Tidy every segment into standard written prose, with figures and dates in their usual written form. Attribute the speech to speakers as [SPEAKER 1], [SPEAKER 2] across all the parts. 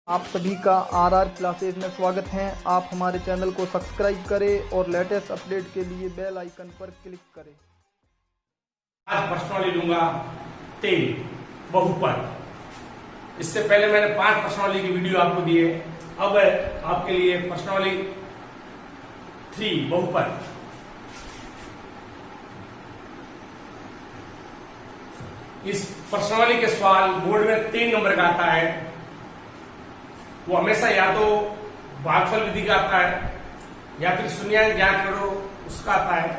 [SPEAKER 1] आप सभी का आरआर क्लासेज में स्वागत है। आप हमारे चैनल को सब्सक्राइब करें और लेटेस्ट अपडेट के लिए बेल आइकन पर क्लिक करें।
[SPEAKER 2] आज प्रश्नावली लूंगा 3 बहुपद। इससे पहले मैंने 5 प्रश्नावली की वीडियो आपको दी है। अब आपके लिए प्रश्नावली 3 बहुपद। इस प्रश्नावली के सवाल बोर्ड में 3 नंबर का आता है। वो हमेशा या तो भागफल विधि का आता है, या फिर शून्यांक ज्ञात करो उसका आता है,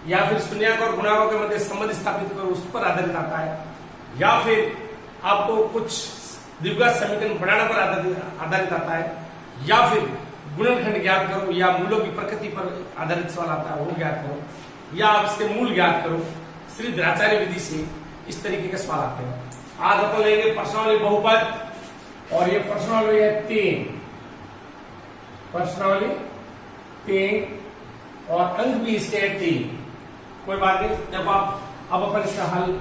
[SPEAKER 2] या फिर शून्यांक और गुणांकों के मध्य संबंध स्थापित करो उस पर आधारित आता है, या फिर आपको कुछ द्विघात समीकरण बनाने पर आधारित आता है, या फिर गुणनखंड ज्ञात करो या मूलों की प्रकृति पर आधारित सवाल आता है वो ज्ञात करो, या आप इसके मूल ज्ञात करो। श्री द्राचार्य विधि से इस तरीके के सवाल आते हैं। आज अपन लेंगे प्रश्नावली बहुपद और ये प्रश्नावली है 3 प्रश्नावली 3 और अंक भी इसके है 3। कोई बात नहीं, जब आप अब अपन इसका हल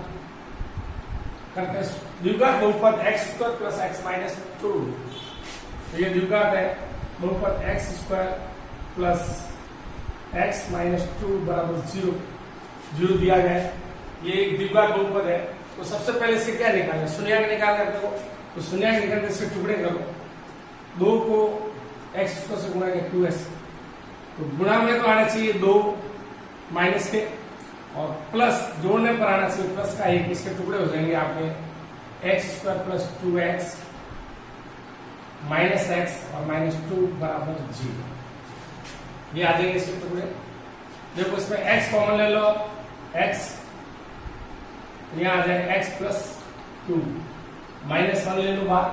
[SPEAKER 2] करते हैं। द्विघात बहुपद x² प्लस x माइनस 2, तो ये द्विघात है बहुपद x² प्लस x माइनस 2 बराबर 0 दिया गया है। ये एक द्विघात बहुपद है। तो सबसे पहले इससे क्या निकालना है? शून्यांक निकालना है। देखो तो शून्यांक निकालने इसके टुकड़े करो। 2 को x² से गुणा के 2s, तो गुणा में तो आना चाहिए 2 माइनस के, और प्लस जोड़ने पर आना चाहिए प्लस का 1। इसके टुकड़े हो जाएंगे आपके x² plus 2x minus x और माइनस 2 बराबर 0। ये आ जाएंगे इसके टुकड़े। देखो इसमें x कॉमन ले लो, x यहां आ जाएगा x प्लस 2, माइनस 1 ले लो बाहर,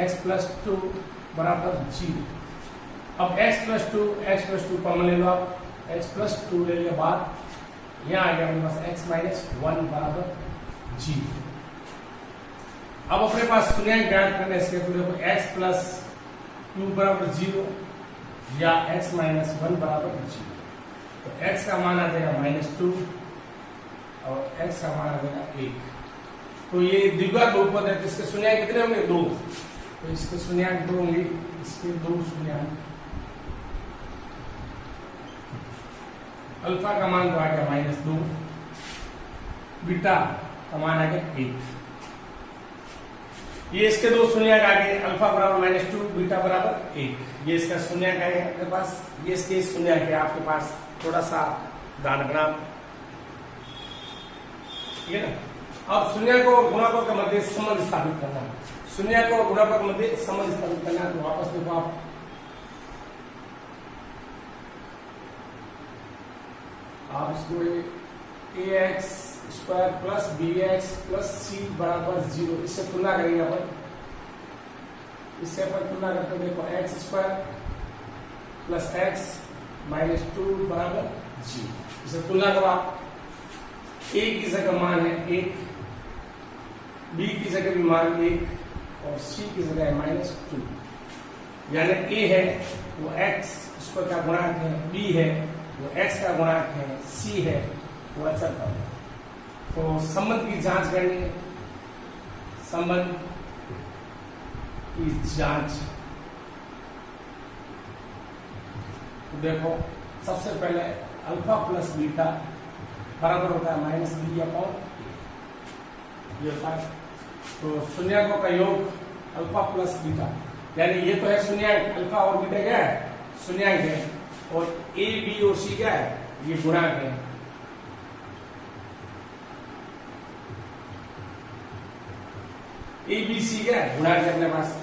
[SPEAKER 2] x प्लस 2 बराबर 0। अब x प्लस 2 कॉमन ले लो आप, x प्लस 2 ले लिया बाहर, यहां आ गया अपने पास x माइनस 1 बराबर 0। अब अपने पास शून्यांक ज्ञात करने इसके, तो देखो x प्लस 2 बराबर 0 या x माइनस 1 बराबर 0। तो x का मान आ जाएगा माइनस 2 और x का मान आ जाएगा 1। तो ये द्विघात बहुपद है। तो इसके शून्यांक कितने होंगे? 2। तो इसके शून्यांक 2 होंगे, इसके 2 शून्यांक। अल्फा का मान तो आ गया माइनस 2, बीटा का मान आ गया 1। ये इसके 2 शून्यांक आ गए, अल्फा बराबर माइनस 2, बीटा बराबर 1। ये इसका शून्यांक आएगा आपके पास। ये इसके शून्यांक है आपके पास, थोड़ा सा ध्यान रखना, ठीक है ना। अब शून्यांक और गुणांकों के मध्य संबंध स्थापित करना है। शून्यांक और गुणांकों के मध्य संबंध स्थापित करना है। तो वापस देखो आप इसको ax² plus bx plus c बराबर 0, इससे तुलना करेंगे अपन। इससे अपन तुलना करते हैं। देखो x² प्लस x माइनस 2 बराबर 0, इसे तुलना करो आप। a की जगह मान है 1, b की जगह भी मान 1 और c की जगह है माइनस 2। यानी a है वो x² का गुणांक है, b है वो x का गुणांक है, c है वो अचर पद है। तो संबंध की जांच करनी है। संबंध की जांच, तो देखो सबसे पहले अल्फा प्लस बीटा बराबर होता है माइनस बी अपॉन ये होता है। तो शून्यांकों का योग अल्फा प्लस बीटा, यानी ये तो है शून्यांक, अल्फा और बीटा क्या है? शून्यांक है, और ए बी और सी क्या है? ये गुणांक है। ए बी सी क्या है? गुणांक है अपने पास।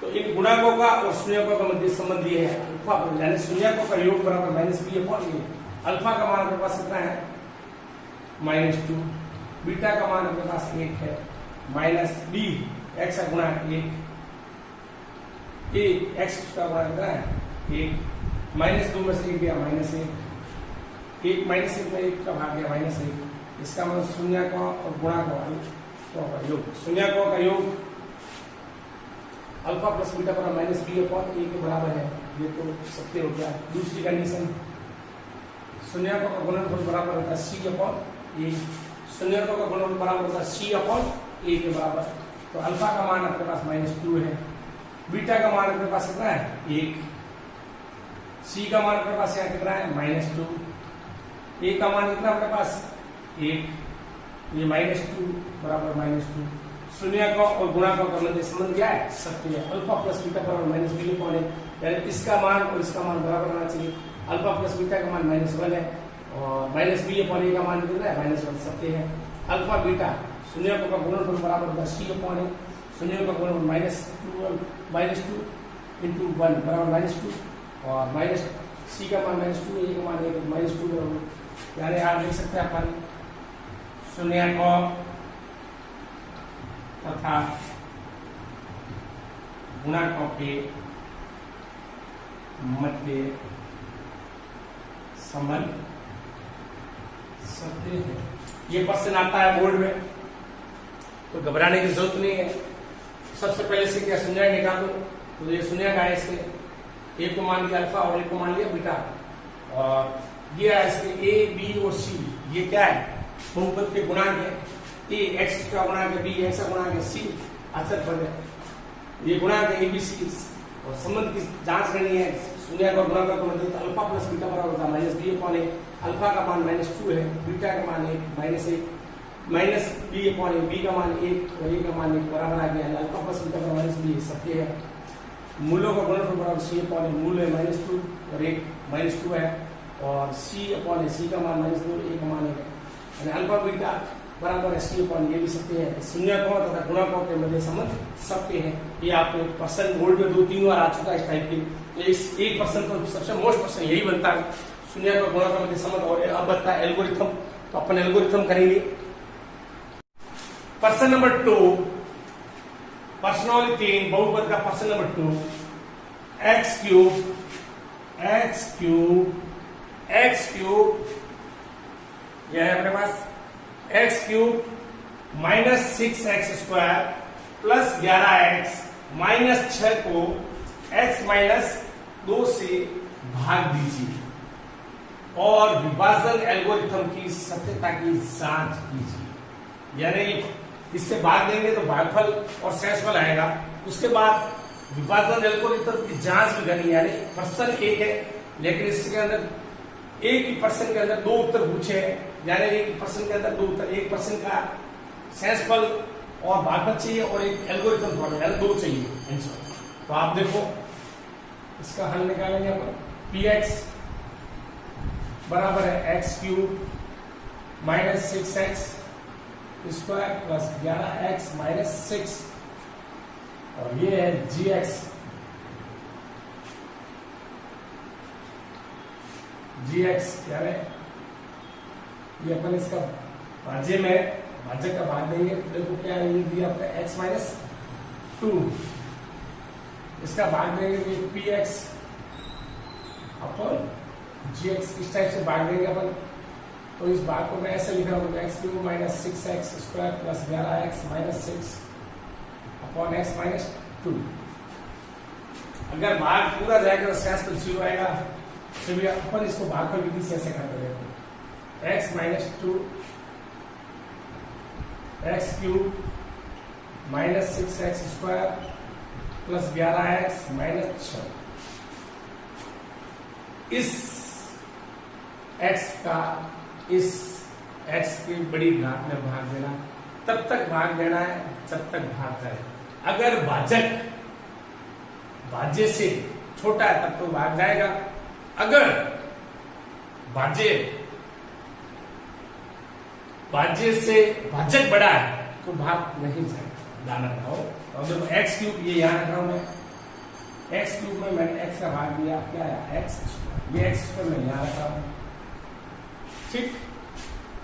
[SPEAKER 2] तो इन गुणांकों का और शून्यांकों का मध्य संबंध ये है अल्फा, यानी शून्यांकों का योग बराबर माइनस बी अपॉन ये। अल्फा का मान अपने पास कितना है? माइनस 2। बीटा का मान अपने पास 1 है, माइनस बी एक्स का गुणांक 1, ए एक्स का गुणांक कितना है? 1। माइनस 2 में से 1 गया माइनस 1, 1 माइनस 1 में 1 का भाग गया माइनस 1। इसका मतलब शून्यांकों और गुणांकों का योग, शून्यांकों का योग अल्फा प्लस बीटा पर माइनस बी अपॉन ए के बराबर है। ये तो सत्य हो गया। दूसरी कंडीशन, शून्यांकों का गुणनफल बराबर होता है सी अपॉन ए। शून्यांकों का गुणनफल बराबर होता है सी अपॉन ए के बराबर। तो अल्फा का मान आपके पास -2 है, बीटा का मान अपने पास कितना है 1, सी का मान अपने पास यहाँ कितना है -2, ए का मान कितना अपने पास 1, ये -2 बराबर -2। शून्य का और गुणा का मध्य संबंध क्या है सत्य है। अल्फा प्लस बीटा बराबर -b कौन है, यानी इसका मान और इसका मान बराबर होना चाहिए। अल्फा प्लस बीटा का मान -1 है और -b अपॉन a का मान कितना है -1 सत्य है। अल्फा बीटा शून्य का गुणनफल बराबर होता है c अपॉन a, शून्य का गुणनफल -2 into 1 बराबर -2 और c का मान -2 a का मान -2 बराबर, यानी आप देख सकते हैं अपन शून्य को तथा गुणकों के मध्य संबंध सत्य है। ये क्वेश्चन आता है बोर्ड में, तो घबराने की जरूरत नहीं है। सबसे पहले से क्या शून्य निकाल दो, तो ये शून्य का है, इसके ए को मान लिया अल्फा और ए को मान लिया बीटा, और ये है इसके ए बी और सी, ये क्या है बहुपद के गुणांक है। ए एक्स का गुणांक है, बी एक्स का गुणांक है, सी अचर पद है, ये गुणांक है एबीसी। और संबंध की जांच करनी है शून्य का गुणा का मध्य, तो अल्फा प्लस बीटा बराबर होता है -b अपॉन a। अल्फा का मान -2 है, बीटा का मान -1 -b अपॉन a, b का मान 1 और a का मान 1 बराबर आ गया। अल्फा प्लस बीटा बराबर -b सत्य है। मूलों का गुणनफल बराबर c अपॉन a, मूल है -2 और 1 -2 है, और c अपॉन a, c का मान -2 a का मान 1 है, यानी अल्फा बीटा बराबर है c अपॉन ये भी सत्य है। शून्य को तथा गुणकों के मध्य संबंध सत्य है। ये आपको क्वेश्चन बोर्ड में 2-3 बार आ चुका है इस टाइप के। इस एक क्वेश्चन तो सबसे मोस्ट क्वेश्चन यही बनता है, शून्य का गुणकों के मध्य संबंध। और अब बनता है एल्गोरिथम, तो अपन एल्गोरिथम करेंगे। प्रश्न नंबर 2, प्रश्नावली 3 बहुपद का प्रश्न नंबर 2, x क्यूब यह है अपने पास x cube -6x² plus 11x -6 को x -2 से भाग दीजिए और विभाजन एल्गोरिथम की सत्यता की जांच कीजिए। यानी इससे भाग देंगे तो भागफल और शेषफल आएगा, उसके बाद विभाजन एल्गोरिथम की जांच भी करनी है। यानी प्रश्न एक है, लेकिन इसके अंदर एक ही प्रश्न के अंदर 2 उत्तर पूछे हैं, यानी एक प्रश्न के अंदर 2 उत्तर, एक प्रश्न का शेषफल और भागफल चाहिए और एक एल्गोरिथम फॉर्मूला, यानी 2 चाहिए आंसर। तो आप देखो इसका हल निकालेंगे अपन। px बराबर है x cube -6x² plus 11x -6, और ये है gx यानी ये अपन इसका भाज्य में भाजक का भाग देंगे, तो देखो क्या है, ये दिया अपने x -2, इसका भाग देंगे तो px अपन gx, इस टाइप से भाग देंगे अपन। तो इस भाग को मैं ऐसे लिखा हूँ x cube -6x² plus 11x -6 upon x -2। अगर भाग पूरा जाएगा तो शेषफल 0 आएगा। तो भी अपन इसको भागफल विधि से ऐसे करते हैं, x -2 x cube -6x² plus 11x -6, इस x का इस x की बड़ी घात में भाग देना, तब तक भाग देना है जब तक भाग जाए। अगर भाजक भाज्य से छोटा है तब तो भाग जाएगा, अगर भाज्य से भाजक बड़ा है तो भाग नहीं जाएगा, ध्यान रखो। और देखो x क्यूब, ये यहाँ रख रहा हूं मैं, x क्यूब में मैंने x का भाग दिया, क्या है x², ये x² मैं यहाँ रख रहा हूं, ठीक,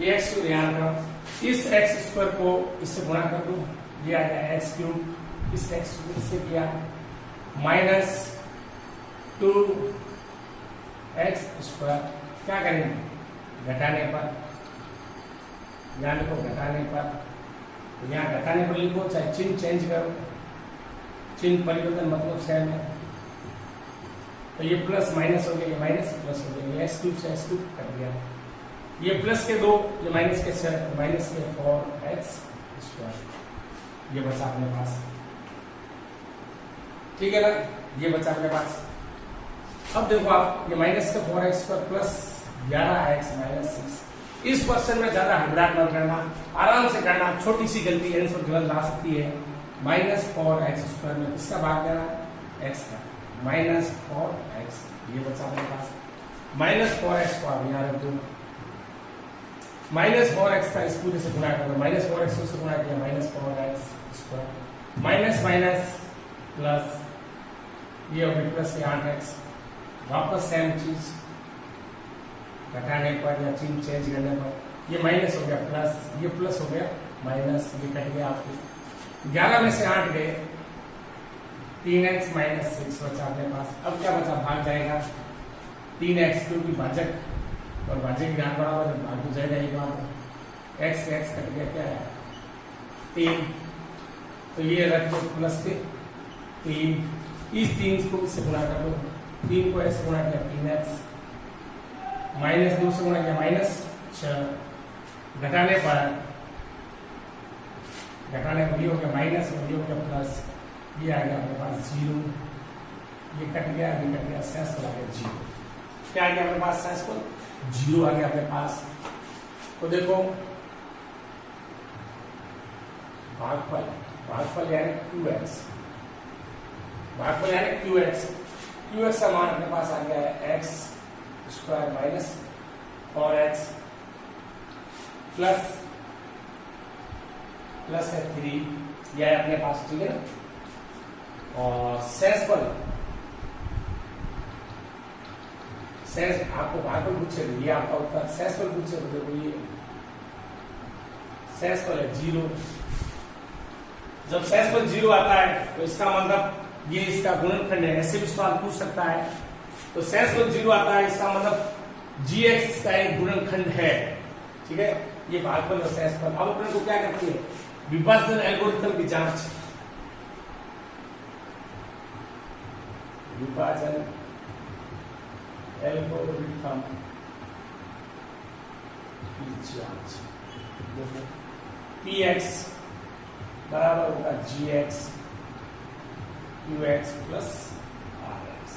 [SPEAKER 2] ये x² यहाँ रख रहा हूं। इस x² को इससे गुणा कर दूं, ये आ गया x क्यूब, इस x को इससे किया -2x², क्या करेंगे घटाने पर, यहाँ लिखो घटाने पर, तो यहाँ घटाने पर लिखो, चाहे चिन्ह चेंज करो, चिन्ह परिवर्तन मतलब सेम है। तो ये प्लस माइनस हो गया, ये माइनस प्लस हो गया, ये x³ से x³ कर दिया, ये प्लस के 2, ये माइनस के 4x², ये बचा अपने पास। ठीक है ना, ये बचा अपने पास। अब देखो आप ये माइनस का 4x पर प्लस 11x माइनस 6, इस क्वेश्चन में ज्यादा हड़बड़ाहट मत करना, आराम से करना, छोटी सी गलती आंसर गलत ला सकती है। माइनस 4x स्क्वायर में किसका भाग देना, x का, माइनस 4x, ये बचा अपने पास। माइनस 4x को आप यहाँ रख दो, माइनस 4x का इस पूरे से गुणा कर दो, माइनस 4x से गुणा किया, minus 4x square, minus minus plus, ये हो गया प्लस 8x, वापस सेम चीज घटाने पर या चिन्ह चेंज करने पर ये माइनस हो गया प्लस, ये प्लस हो गया माइनस, ये कट गया आपको। 11 में से 8 गए, 3x माइनस 6 बचा अपने पास। अब क्या बचा, भाग जाएगा 3x, क्योंकि भाजक और भाजक की घात बराबर है, भाग तो जाएगा एक बार, x से x कट गया, क्या है 3, तो ये रख दो प्लस के 3, इस 3 को इससे गुणा कर दो, 3 को ऐसे गुणा किया 3x, माइनस 2 से गुणा किया माइनस 6, घटाने पर ये हो गया माइनस और ये हो गया प्लस, ये आ गया अपने पास 0, ये कट गया, ये कट गया, शेष आ गया 0। क्या आ गया अपने पास, शेष को 0 आ गया अपने पास। तो देखो भागफल यानी QX, भागफल यानी QX का मान अपने पास आ गया है x square minus 4x plus है 3, यह है अपने पास, ठीक है ना। और शेषफल आपको भागफल पूछे, ये आपका उत्तर, शेषफल पूछे तो देखो ये शेषफल है 0। जब शेषफल 0 आता है तो इसका मतलब ये इसका गुणनखंड है, ऐसे भी सवाल पूछ सकता है। तो शेषफल 0 आता है, इसका मतलब gx इसका एक गुणनखंड है, ठीक है। ये भागफल और शेषफल। अब अपने को क्या करती है, विभाजन एल्गोरिथम की जांच, विभाजन एल्गोरिथम की जांच। देखो px बराबर होगा gx qx प्लस rx,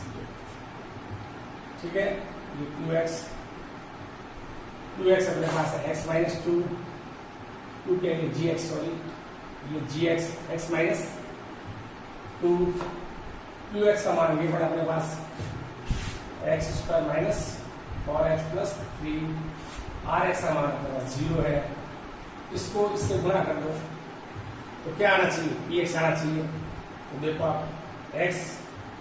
[SPEAKER 2] ठीक है। ये qx अपने पास है x माइनस 2 के लिए gx, सॉरी ये gx x माइनस 2, qx का मान ये पड़ा अपने पास x square minus 4x plus 3, rx का मान अपने पास 0 है, इसको इससे गुणा कर दो तो क्या आना चाहिए, px आना चाहिए। तो देखो आप x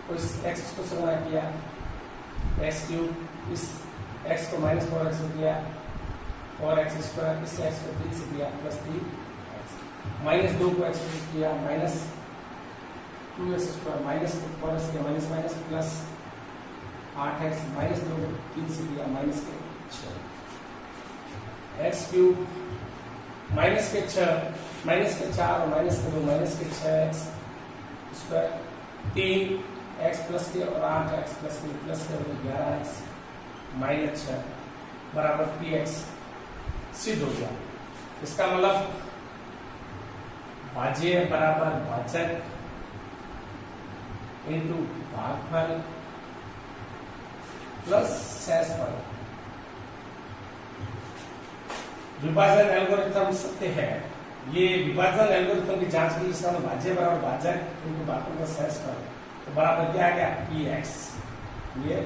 [SPEAKER 2] को इस x को से गुणा किया, x क्यूब, इस x को माइनस 4x से किया, 4x स्क्वायर, इस x को 3 से किया प्लस 3x, माइनस 2 को x से किया, minus 2x square, minus 4x किया, minus minus plus 8x, minus 2 को 3 से किया, माइनस के 6, x क्यूब माइनस के 6, माइनस के 4 और माइनस के 2, माइनस के 6x स्क्वायर, 3x प्लस के और 8x प्लस के प्लस के 11x माइनस 6 बराबर px सिद्ध हो गया। इसका मतलब भाज्य बराबर भाजक इंटू भागफल प्लस शेषफल। विभाजन एल्गोरिथम सत्य है, ये विभाजन एल्गोरिथम की जांच की, इसका मतलब भाज्य बराबर भाजक इंटू भागफल प्लस शेषफल, तो बराबर क्या आ गया px, ये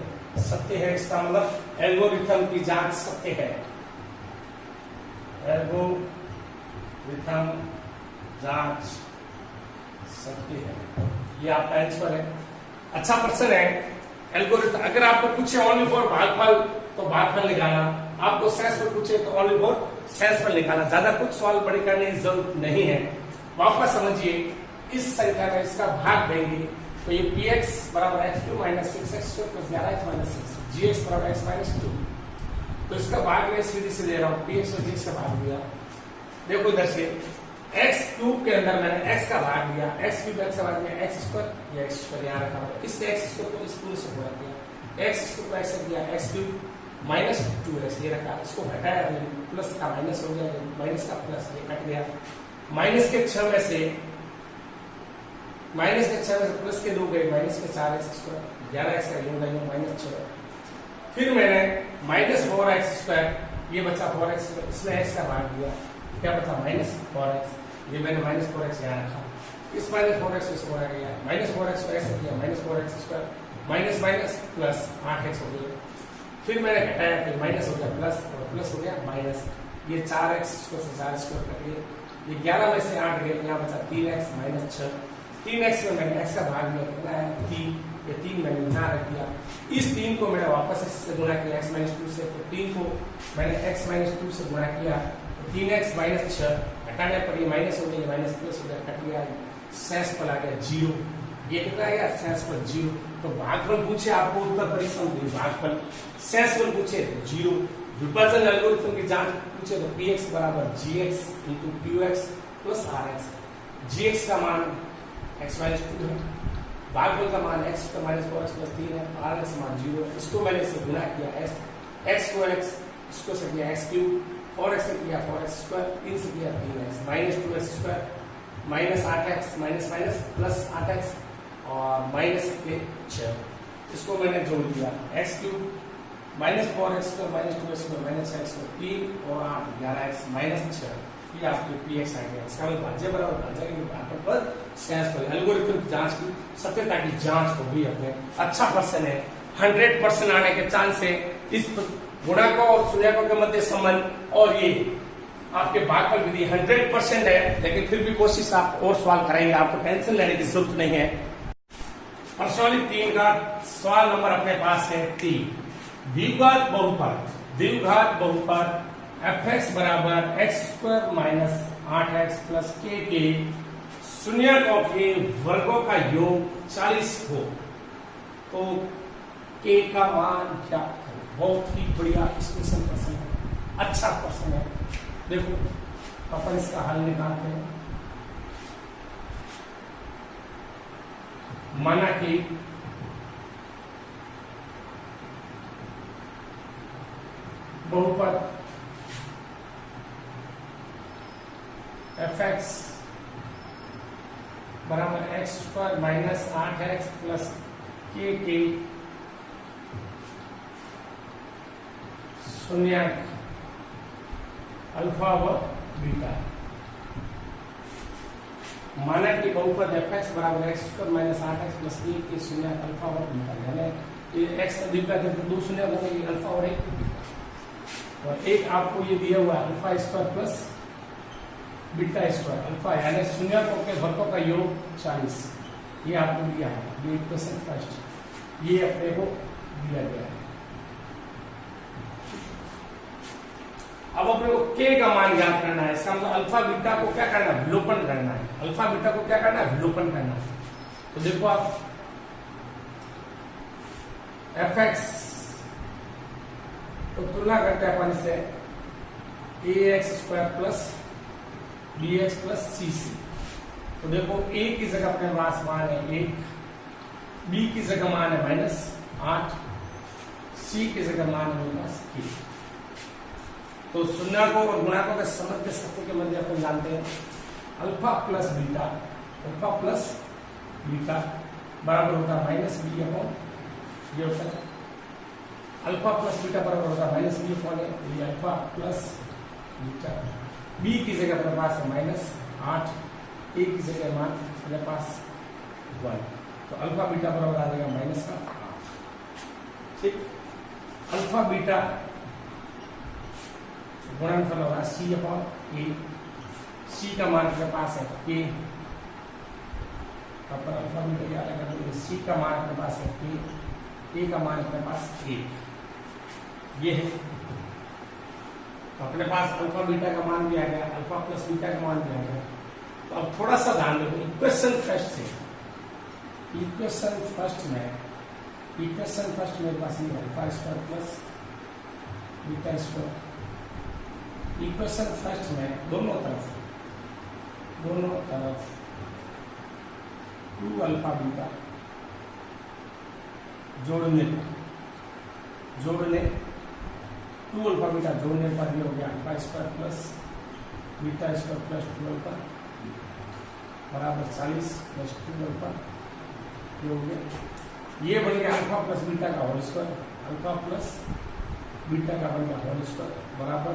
[SPEAKER 2] सत्य है। इसका मतलब एल्गोरिथम की जांच सत्य है, एल्गोरिथम जांच सत्य है, ये आपका आंसर है। अच्छा प्रश्न है एल्गोरिथम। अगर आपको पूछे ओनली फॉर भागफल तो भागफल निकालना, आपको शेषफल पूछे तो ओनली फॉर शेषफल निकालना, ज्यादा कुछ सवाल बड़े करने की जरूरत नहीं है। वापस समझिए, इस संख्या का इसका भाग देंगे तो ये px बराबर x2 minus 6x plus 11x minus 6, gx बराबर x माइनस 2, तो इसका भाग मैं सीधे से दे रहा हूँ, px और gx का भाग दिया। देखो इधर से x क्यूब के अंदर मैंने x का भाग दिया, x क्यूब x का भाग दिया, x स्क्वायर, ये x स्क्वायर यहाँ रखा हुआ, इससे x स्क्वायर को इस पूरे से गुणा किया, x स्क्वायर को x से दिया, x क्यूब माइनस 2x ये रखा, इसको घटाया, प्लस का माइनस हो गया, माइनस का प्लस, ये कट गया। माइनस के 6 में से माइनस के 6 में से प्लस के 2 गए, माइनस के 4x स्क्वायर, 11x का योग है माइनस 6। फिर मैंने माइनस 4x स्क्वायर, ये बचा 4x, इसमें x का भाग दिया, क्या बचा माइनस 4x, ये मैंने माइनस 4x यहाँ रखा, इस माइनस 4x को छोड़ा गया, माइनस 4x को ऐसे किया, minus 4x square, minus minus plus 8x हो गया। फिर मैंने घटाया, फिर माइनस हो गया प्लस, और प्लस हो गया माइनस, ये 4x से 4 स्क्वायर कट गया, ये 11 में से 8 गए, यहाँ बचा 3x माइनस 6, 3x में मैंने x का भाग दिया, कितना है 3, ये 3 मैंने यहाँ रख दिया, इस 3 को मैंने वापस इससे गुणा किया x माइनस 2 से, तो 3 को मैंने x माइनस 2 से गुणा किया, तो 3x माइनस 6, घटाने पर ये माइनस हो गया, माइनस प्लस हो गया, कट गया, शेष पर आ गया 0, ये कितना आ गया शेष पर 0। तो भागफल पूछे आपको उत्तर परिश्रम नहीं, भागफल शेष पर पूछे तो 0, विभाजन एल्गोरिथम की जांच पूछे तो px बराबर gx into qx plus rx, gx का मान x माइनस 2 है, भागफल का मान x का माइनस 4x प्लस 3 है, rx का मान 0 है, इसको मैंने इससे गुणा किया x को x, इसको से किया x क्यूब, 4x से किया 4x स्क्वायर, 3 से किया 3x, minus 2x square, minus 8x, minus minus plus 8x और माइनस के 6, इसको मैंने जोड़ दिया, x cube minus 4x square minus 2x square minus x square 3 और 8 11x माइनस 6, ये आपके px आ गया। इसका मतलब भाज्य बराबर भाज्य के भागफल पर शेष पर एल्गोरिथम की जांच की सत्यता की जांच हो गई अपने, अच्छा क्वेश्चन है, 100% आने के चांस है। इस गुणक और शून्यक के मध्य संबंध और ये आपके भागफल विधि 100% है, लेकिन फिर भी कोशिश आप और सवाल कराएंगे, आपको टेंशन लेने की जरूरत नहीं है। प्रश्नावली 3 का सवाल नंबर अपने पास है 3, द्विघात बहुपद fx बराबर x square minus 8x plus k के शून्यकों के वर्गों का योग 40 हो तो k का मान क्या है? बहुत ही बढ़िया स्पेशल क्वेश्चन है, अच्छा क्वेश्चन है। देखो अपन इसका हल निकालते हैं। माना कि बहुपद fx बराबर x square minus 8x plus k के शून्यक अल्फा व बीटा। माना कि बहुपद fx बराबर x square minus 8x plus k के शून्यक अल्फा व बीटा, यानी ये x बीटा के दो शून्य बनेंगे, अल्फा और एक, और एक आपको ये दिया हुआ है alpha square plus beta square alpha, यानी शून्यकों के वर्गों का योग 40, ये आपको दिया है, ये इक्वेशन फर्स्ट, ये अपने को दिया गया है। अब अपने को k का मान ज्ञात करना है, इसका मतलब अल्फा बीटा को क्या करना है, विलोपन करना है, अल्फा बीटा को क्या करना है, विलोपन करना है। तो देखो आप fx तो तुलना करते हैं अपन से ax square plus bx plus cc, तो देखो a की जगह अपने पास मान है 1, b की जगह मान है माइनस 8, c की जगह मान है माइनस 3। तो शून्यकों और गुणकों के समग्र सत्य के मध्य अपन जानते हैं अल्फा प्लस बीटा बराबर होता है माइनस बी अपॉन, ये होता है अल्फा प्लस बीटा बराबर होता है माइनस बी अपॉन, ये अल्फा प्लस बीटा। बी की जगह अपने पास है माइनस 8, ए की जगह मान अपने पास 1, तो अल्फा बीटा बराबर आ जाएगा माइनस का 8। ठीक, अल्फा बीटा गुणनफल होगा सी अपॉन ए, सी का मान अपने पास है के, अपन अल्फा बीटा क्या लगा तो सी का मान अपने पास है ए का मान अपने पास 1, ये है। तो अपने पास अल्फा बीटा का मान भी आ गया, अल्फा प्लस बीटा का मान भी आ गया। तो अब थोड़ा सा ध्यान देखो इक्वेशन फर्स्ट से, इक्वेशन फर्स्ट में मेरे पास ये alpha square plus beta square, equation first में दोनों तरफ 2 अल्फा बीटा जोड़ने 2 अल्फा बीटा जोड़ने पर ये हो गया alpha square plus beta square plus 2 alpha, बराबर 40 प्लस 2 अल्फा, ये हो गया। ये बन गया अल्फा प्लस बीटा का whole square, alpha plus beta का बन गया होल स्क्वायर बराबर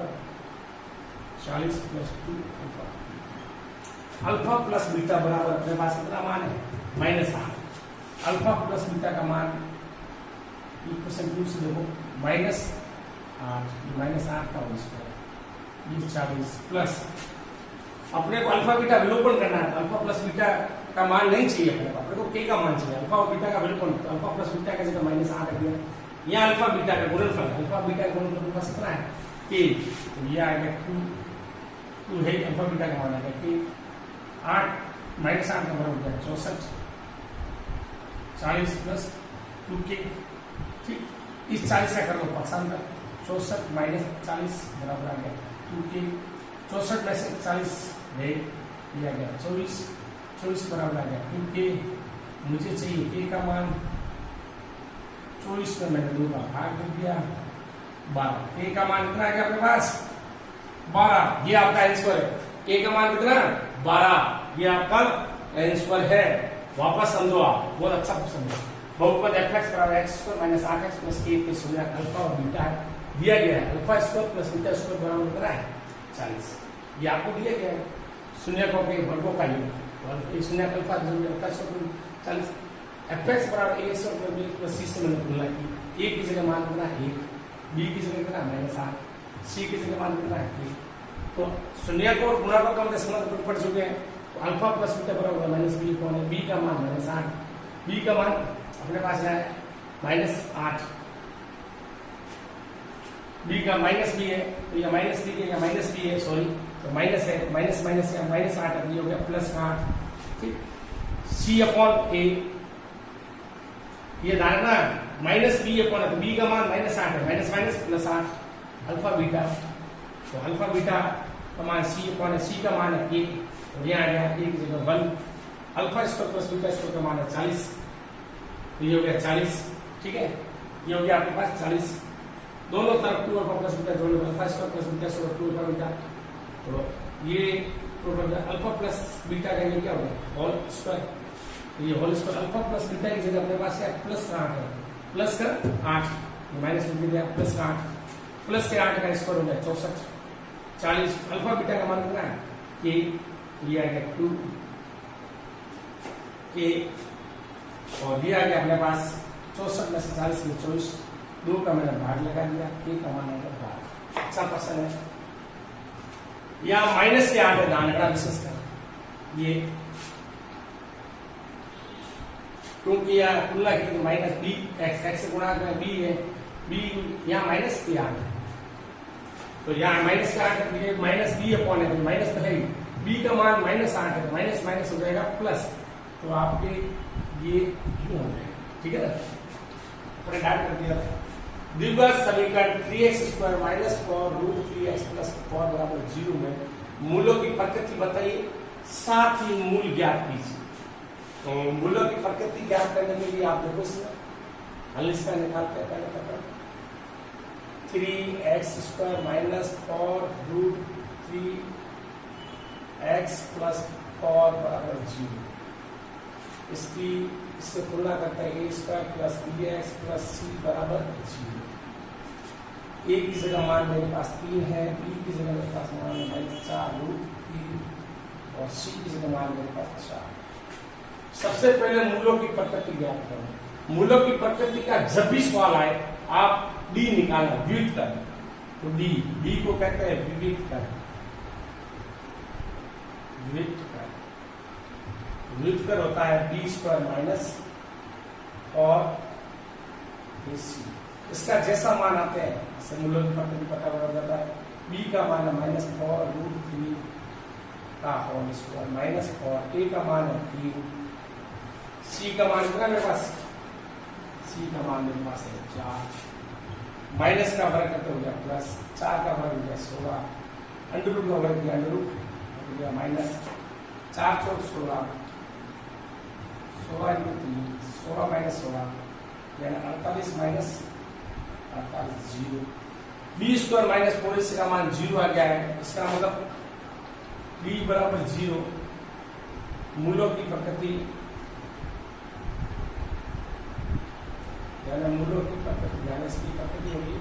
[SPEAKER 2] 40 plus 2 alpha. Alpha plus beta बराबर अपने पास कितना मान है -8। अल्फा प्लस बीटा का मान इक्वेशन 2 से देखो -8, -8 का होल स्क्वायर, ये 40 प्लस अपने को अल्फा बीटा विलोपन करना है। अल्फा प्लस बीटा का मान नहीं चाहिए अपने को के का मान चाहिए। अल्फा और बीटा का विलोपन, तो अल्फा प्लस बीटा का जगह -8 रख दिया। यहाँ अल्फा बीटा का गुणनफल, अल्फा बीटा का गुणनफल पास कितना है के, तो ये आएगा 2 है अल्फा बीटा का मान आएगा के 8 -8 का बराबर हो गया 64, 40 प्लस 2k, ठीक। इस 40 का कर लो पक्षांतर, 64 माइनस 40 बराबर आ गया 2k। 64 में से 40 दिया गया 24 बराबर आ गया 2k। मुझे चाहिए k का मान, 24 में मैंने 2 का भाग कर दिया 12। k का मान कितना आ गया अपने पास 12, ये आपका आंसर है। k का मान कितना 12, ये आपका आंसर है। वापस समझो आप, बहुत अच्छा समझो। बहुपद fx बराबर x² - 8x + k पे सूर्य अल्फा और बीटा दिया गया है। Alpha square plus beta square बराबर कितना है 40, ये आपको दिया गया है। शून्य को के वर्गों का योग और एक शून्य का अल्फा स्क्वायर 40, fx बराबर a² + c से मैंने तुलना की। a की जगह मान कितना है 1, b की जगह कितना -8, c की जगह मान कितना है 1। तो शून्य को गुणा को हम 10 पढ़ चुके हैं। तो अल्फा प्लस बीटा बराबर -b कौन है, b का मान -8, b का मान अपने पास है -8, b का -b है, तो ये -b है या -b है, सॉरी, तो माइनस है, माइनस माइनस या -8 है, ये हो गया +8, ठीक। c/a ये धारणा -b/, तो b का मान -8 है, माइनस माइनस +8 अल्फा बीटा, तो अल्फा बीटा का मान c का मान है 1, तो यहाँ आ गया 1 की जगह 1। Alpha square plus beta square का मान है 40, तो ये हो गया 40, ठीक है। ये हो गया आपके पास 40, दोनों तरफ 2 अल्फा प्लस बीटा जोड़ लो, alpha square plus beta square 2 alpha beta, तो ये टोटल अल्फा प्लस बीटा का ये क्या हो गया होल स्क्वायर, तो ये whole square alpha plus beta की जगह अपने पास क्या +8 है, प्लस का 8 माइनस लिख दिया +8, प्लस के 8 का स्क्वायर हो गया 64, 40। अल्फा बीटा का मान कितना है के, ये आ गया 2 के, और ये आ गया अपने पास 64 में से 40 में 24, 2 का मैंने भाग लगा दिया, के का मान आएगा 12। अच्छा प्रश्न है। या माइनस के 8 है दानगड़ा विशेष कर ये, क्योंकि यह तुलना की तो -b x से गुणा में b है, b यहाँ माइनस के 8 है, तो यहाँ माइनस के 8 है, ये -b/, है माइनस तो है ही, b का मान -8 है, माइनस माइनस हो जाएगा प्लस, तो आपके ये क्यों हो जाएगा, ठीक है ना, अपने डाट कर दिया। द्विघात समीकरण 3x² - 4√3x + 4 = 0 में मूलों की प्रकृति बताइए, साथ ही मूल ज्ञात कीजिए। तो मूलों की प्रकृति ज्ञात करने के लिए आप देखो इसमें हल इसका निकालते हैं। पहले पकड़ 3x² - 4√3x + 4 = 0। इससे तुलना करते हैं a² + bx + c = 0। a की जगह मान मेरे पास 3 है, b की जगह मेरे पास मान है 4√3 और c की जगह मान मेरे पास 4। सबसे पहले मूलों की प्रकृति ज्ञात करें। मूलों की प्रकृति का जब भी सवाल आए आप d निकालना, व्युत्कर, तो d को कहते हैं व्युत्कर। व्युत्कर होता है b² माइनस और ac, इसका जैसा मान आते हैं मूलों की प्रकृति पता हो जाता है। b का मान है -4√3 का होल स्क्वायर -4, a का मान है 3, c का मान कितना मेरे पास, c का मान मेरे पास है 4, माइनस का वर्ग करते हो गया प्लस, 4 का वर्ग हो गया 16, अंडर रूट का वर्ग किया अंडर रूट हो गया माइनस 4 × 16, 16 × 3, 16 - 16 यानी 48 - 48 0। b² - 4ac का मान 0 आ गया है, इसका मतलब b = 0, मूलों की प्रकृति यानी मूलों की प्रकृति यानी इसकी प्रकृति होगी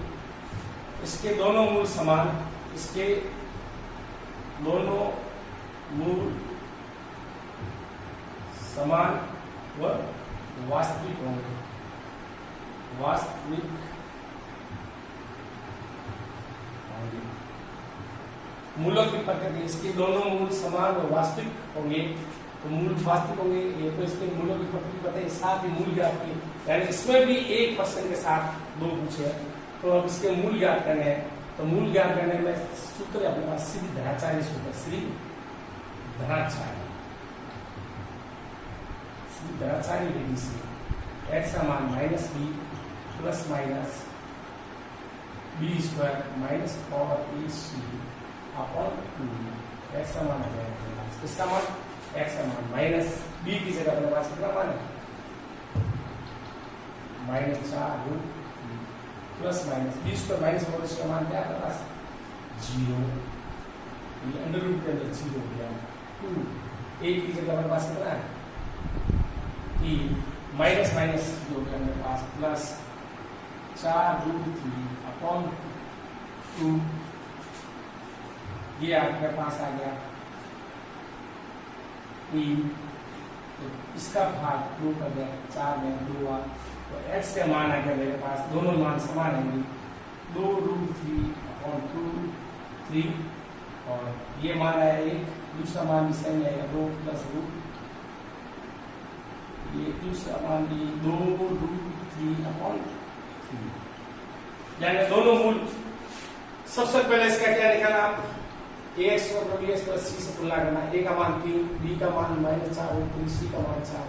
[SPEAKER 2] इसके दोनों मूल समान, इसके दोनों मूल समान व वास्तविक होंगे। वास्तविक होंगे। मूलों की प्रकृति इसके दोनों मूल समान व वास्तविक होंगे। तो मूल वास्तविक होंगे, ये तो इसके मूलों की प्रकृति पता है, साथ ही मूल ज्ञात की, यानी इसमें भी 1% के साथ 2 पूछे हैं। तो अब इसके मूल ज्ञात करने हैं। तो मूल ज्ञात करने में सूत्र अपने पास श्री धराचार्य सूत्र, श्री धराचार्य विधि से x का मान -b plus minus b square minus 4ac upon 2 x का मान आ जाएगा। इसका मान x का मान माइनस b की जगह अपने पास कितना मान है -4 plus minus b square minus 4ac का मान क्या अपने पास 0, ये अंडर रूट के अंदर 0 हो गया। 2 a की जगह अपने पास कितना है माइनस माइनस जो है मेरे पास प्लस 4√3 अपॉन 2, ये आपके पास आ गया 3। तो इसका भाग 2 कर गया, 4 में 2 आ, तो x के मान आ गया मेरे पास, दोनों मान समान आएंगे 2√3 अपॉन 2 3, और ये मान आया 1, दूसरा मान भी सही आएगा 2 प्लस रूट, ये दूसरा मान भी 2√3 अपॉन 3, यानी दोनों मूल। सबसे पहले इसका क्या निकालना आप ax और bx प्लस c से तुलना करना, a का मान 3, b का मान -4 c का मान 4,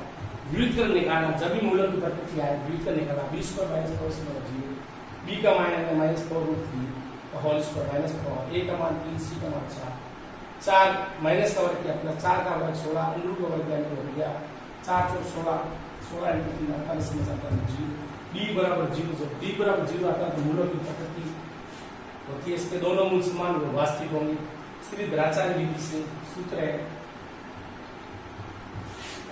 [SPEAKER 2] व्युत्क्रम निकालना। जब भी मूलों की प्रकृति आए व्युत्क्रम निकालना, b स्क्वायर माइनस 4c बराबर 0, b का मान है -4√3 होल स्क्वायर माइनस 4, a का मान 3 c का मान 4 माइनस का वर्ग किया प्लस 4 का वर्ग 16 अंडर का वर्ग हो गया 4 4 16 16 इंटू 3 48 में जाता है 0, b बराबर 0। जब b बराबर 0 आता है तो मूलों की प्रकृति होती है इसके दोनों मूल समान व वास्तविक होंगे। श्री धराचार्य विधि से सूत्र है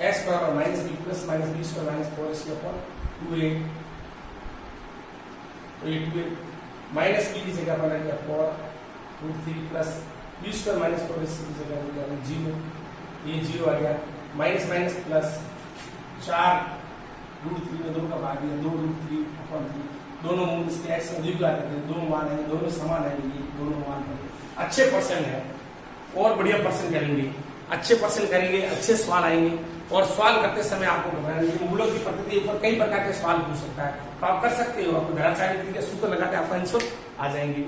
[SPEAKER 2] x बराबर -b plus minus b square minus 4ac upon 2a, तो ये 2a माइनस b की जगह पर आ गया 4√3 plus b square minus 4ac की जगह हो गया 0, ये 0 आ गया, माइनस माइनस प्लस 4√3 में 2 का भाग दिया 2√3 अपॉन 3, दोनों मूल इसके x में द्विघात करते हैं, 2 मान है, दोनों समान है, ये दोनों मान है। अच्छे परसेंट है और बढ़िया परसेंट करेंगे, अच्छे परसेंट करेंगे, अच्छे सवाल आएंगे। और सवाल करते समय आपको घबराना नहीं, मूलों की प्रकृति ऊपर कई प्रकार के सवाल पूछ सकता है, तो आप कर सकते हो। आपको धराचार्य विधि के सूत्र लगाते आपका आंसर आ जाएंगे।